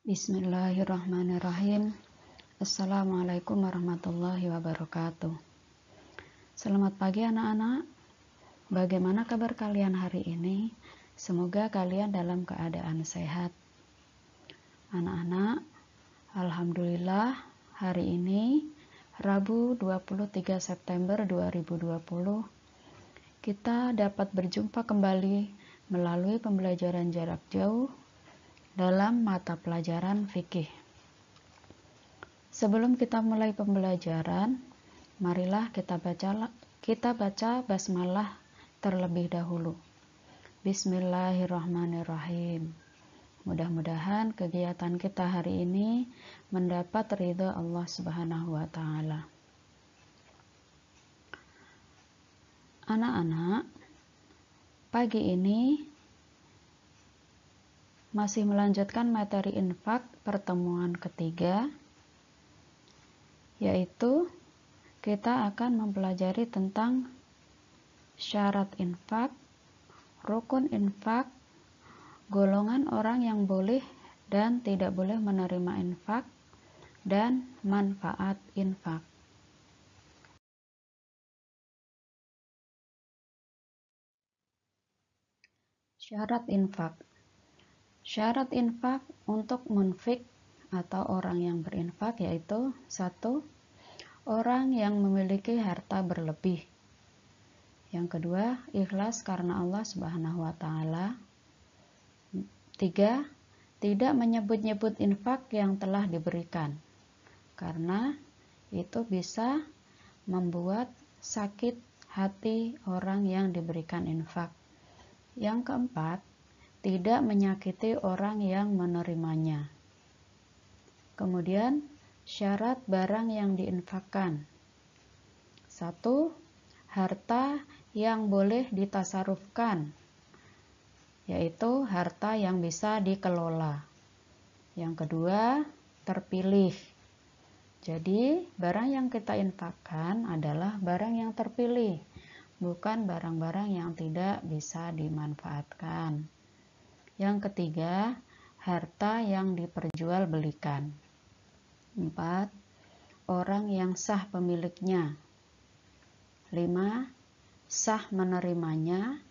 Bismillahirrahmanirrahim. Assalamualaikum warahmatullahi wabarakatuh. Selamat pagi anak-anak. Bagaimana kabar kalian hari ini? Semoga kalian dalam keadaan sehat. Anak-anak, alhamdulillah hari ini Rabu 23 September 2020 kita dapat berjumpa kembali melalui pembelajaran jarak jauh dalam mata pelajaran fikih. Sebelum kita mulai pembelajaran, marilah kita baca basmalah terlebih dahulu. Bismillahirrahmanirrahim. Mudah-mudahan kegiatan kita hari ini mendapat ridha Allah Subhanahu wa taala. Anak-anak, pagi ini masih melanjutkan materi infak pertemuan ketiga, yaitu kita akan mempelajari tentang syarat infak, rukun infak, golongan orang yang boleh dan tidak boleh menerima infak, dan manfaat infak. Syarat infak. Syarat infak untuk munfik atau orang yang berinfak yaitu 1. Orang yang memiliki harta berlebih. Yang kedua, ikhlas karena Allah Subhanahu wa taala. 3. Tidak menyebut-nyebut infak yang telah diberikan, karena itu bisa membuat sakit hati orang yang diberikan infak. Yang keempat, tidak menyakiti orang yang menerimanya. Kemudian, syarat barang yang diinfakkan. 1. Harta yang boleh ditasarufkan, yaitu harta yang bisa dikelola. Yang kedua, terpilih. Jadi, barang yang kita infakkan adalah barang yang terpilih, bukan barang-barang yang tidak bisa dimanfaatkan. Yang ketiga, harta yang diperjualbelikan. 4. Orang yang sah pemiliknya. 5. Sah menerimanya.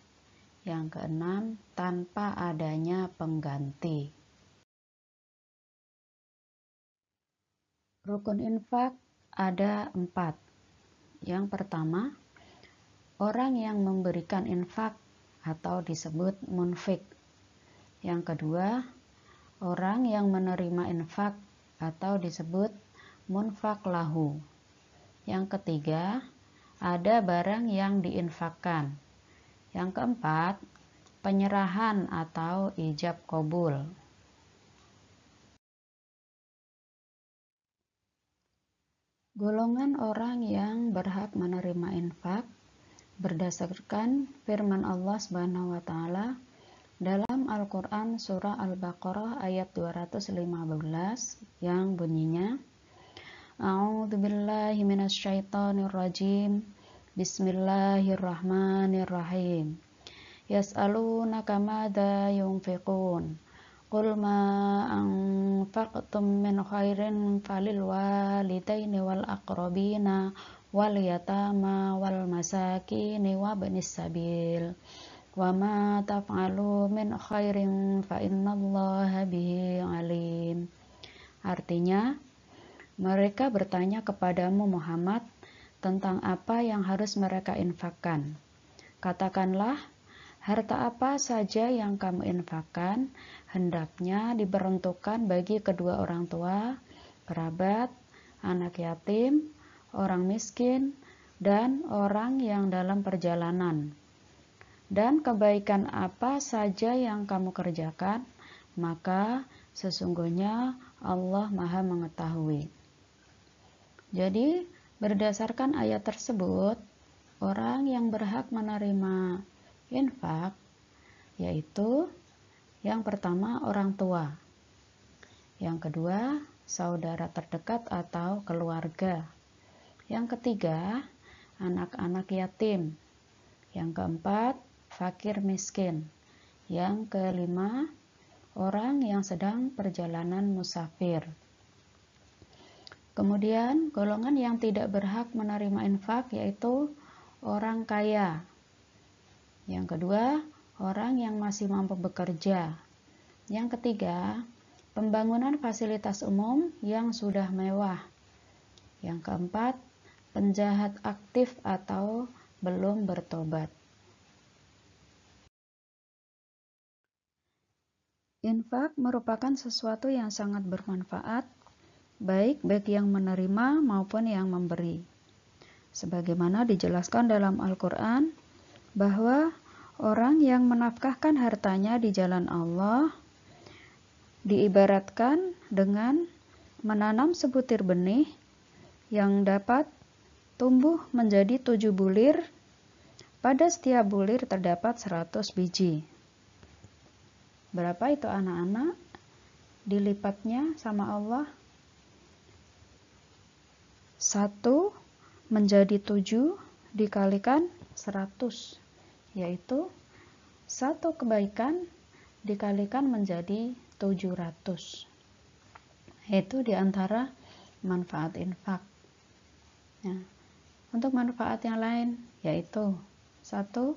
Yang keenam, tanpa adanya pengganti. Rukun infak ada 4. Yang pertama, orang yang memberikan infak atau disebut munfik. Yang kedua, orang yang menerima infak atau disebut munfak lahu. Yang ketiga, ada barang yang diinfakkan. Yang keempat, penyerahan atau ijab qabul. Golongan orang yang berhak menerima infak berdasarkan firman Allah Subhanahu wa taala dalam Al-Quran Surah Al-Baqarah ayat 215 yang bunyinya, A'udzubillahi minasyaitonirrajim, Bismillahirrahmanirrahim. Yas'alunaka madza yunfiqun, Qul ma anfaqtum min khairin falil walidaini wal aqrabina wal yatama wal masakini wa banis sabil. Wa ma taf'alu min khairin fa innallaha bihi alim. Artinya, mereka bertanya kepadamu Muhammad tentang apa yang harus mereka infakkan. Katakanlah, harta apa saja yang kamu infakkan hendaknya diperuntukkan bagi kedua orang tua, kerabat, anak yatim, orang miskin, dan orang yang dalam perjalanan. Dan kebaikan apa saja yang kamu kerjakan, maka sesungguhnya Allah Maha mengetahui. Jadi, berdasarkan ayat tersebut, orang yang berhak menerima infak yaitu yang pertama orang tua, yang kedua saudara terdekat atau keluarga, yang ketiga anak-anak yatim, yang keempat fakir miskin, yang kelima orang yang sedang perjalanan musafir. Kemudian golongan yang tidak berhak menerima infak yaitu orang kaya. Yang kedua, orang yang masih mampu bekerja. Yang ketiga, pembangunan fasilitas umum yang sudah mewah. Yang keempat, penjahat aktif atau belum bertobat. Infak merupakan sesuatu yang sangat bermanfaat, baik bagi yang menerima maupun yang memberi. Sebagaimana dijelaskan dalam Al-Quran, bahwa orang yang menafkahkan hartanya di jalan Allah diibaratkan dengan menanam sebutir benih yang dapat tumbuh menjadi 7 bulir. Pada setiap bulir terdapat 100 biji. Berapa itu anak-anak? Dilipatnya sama Allah 1 menjadi 7 dikalikan 100, yaitu 1 kebaikan dikalikan menjadi 700. Itu diantara manfaat infak. Nah, untuk manfaat yang lain yaitu 1,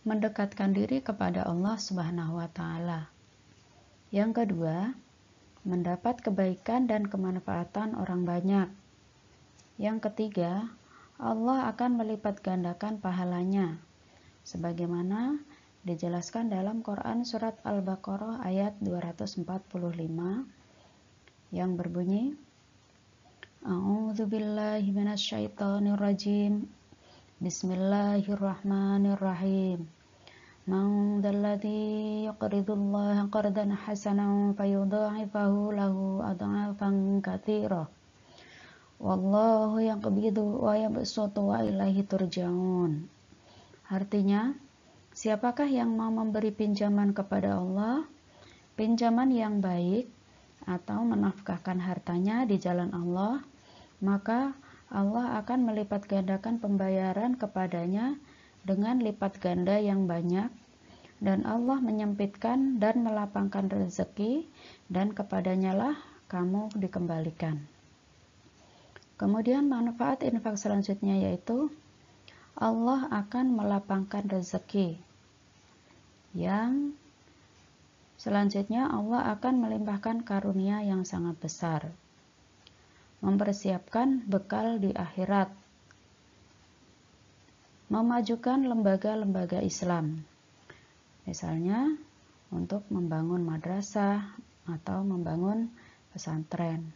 mendekatkan diri kepada Allah Subhanahu wa Ta'ala. Yang kedua, mendapat kebaikan dan kemanfaatan orang banyak. Yang ketiga, Allah akan melipat gandakan pahalanya, sebagaimana dijelaskan dalam Quran surat Al-Baqarah ayat 245 yang berbunyi, A'udzubillahi minasyaitonirrajim. Bismillahirrahmanirrahim. Man dzalladzi yuqridullaha qardan hasanan fayudha'ifahu lahu adha'afan katsira. Wallahu yaqbidu wa yabsutu wa ilaihi turja'un. Artinya, siapakah yang mau memberi pinjaman kepada Allah, pinjaman yang baik, atau menafkahkan hartanya di jalan Allah, maka Allah akan melipat gandakan pembayaran kepadanya dengan lipat ganda yang banyak, dan Allah menyempitkan dan melapangkan rezeki, dan kepadanya lah kamu dikembalikan. Kemudian manfaat infak selanjutnya yaitu Allah akan melapangkan rezeki. Yang selanjutnya Allah akan melimpahkan karunia yang sangat besar, mempersiapkan bekal di akhirat, memajukan lembaga-lembaga Islam, misalnya untuk membangun madrasah atau membangun pesantren.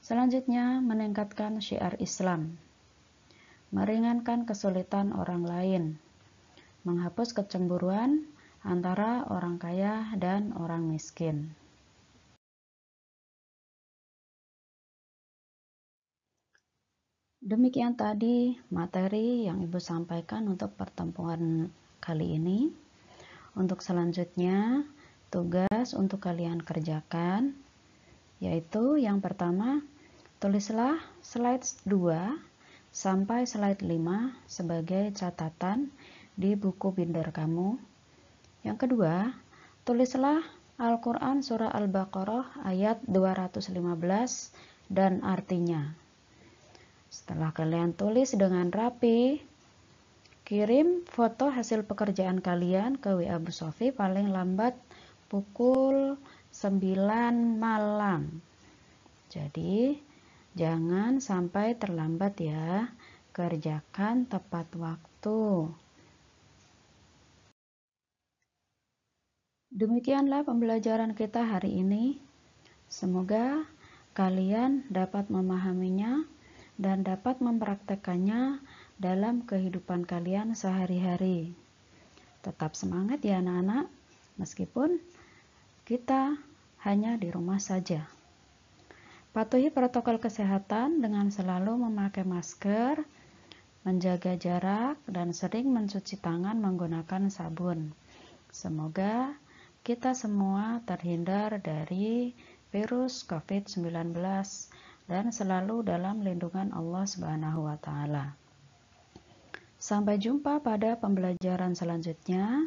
Selanjutnya, meningkatkan syiar Islam, meringankan kesulitan orang lain, menghapus kecemburuan antara orang kaya dan orang miskin. Demikian tadi materi yang Ibu sampaikan untuk pertemuan kali ini. Untuk selanjutnya, tugas untuk kalian kerjakan, yaitu yang pertama, tulislah slide 2 sampai slide 5 sebagai catatan di buku binder kamu. Yang kedua, tulislah Al-Quran Surah Al-Baqarah ayat 215 dan artinya. Setelah kalian tulis dengan rapi, kirim foto hasil pekerjaan kalian ke WA Bu Sofi paling lambat pukul 9 malam. Jadi, jangan sampai terlambat ya. Kerjakan tepat waktu. Demikianlah pembelajaran kita hari ini. Semoga kalian dapat memahaminya dan dapat mempraktekannya dalam kehidupan kalian sehari-hari. Tetap semangat ya anak-anak, meskipun kita hanya di rumah saja. Patuhi protokol kesehatan dengan selalu memakai masker, menjaga jarak, dan sering mencuci tangan menggunakan sabun. Semoga kita semua terhindar dari virus COVID-19 dan selalu dalam lindungan Allah Subhanahu wa Ta'ala. Sampai jumpa pada pembelajaran selanjutnya.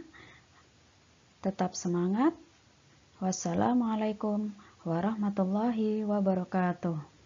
Tetap semangat Wassalamualaikum warahmatullahi wabarakatuh.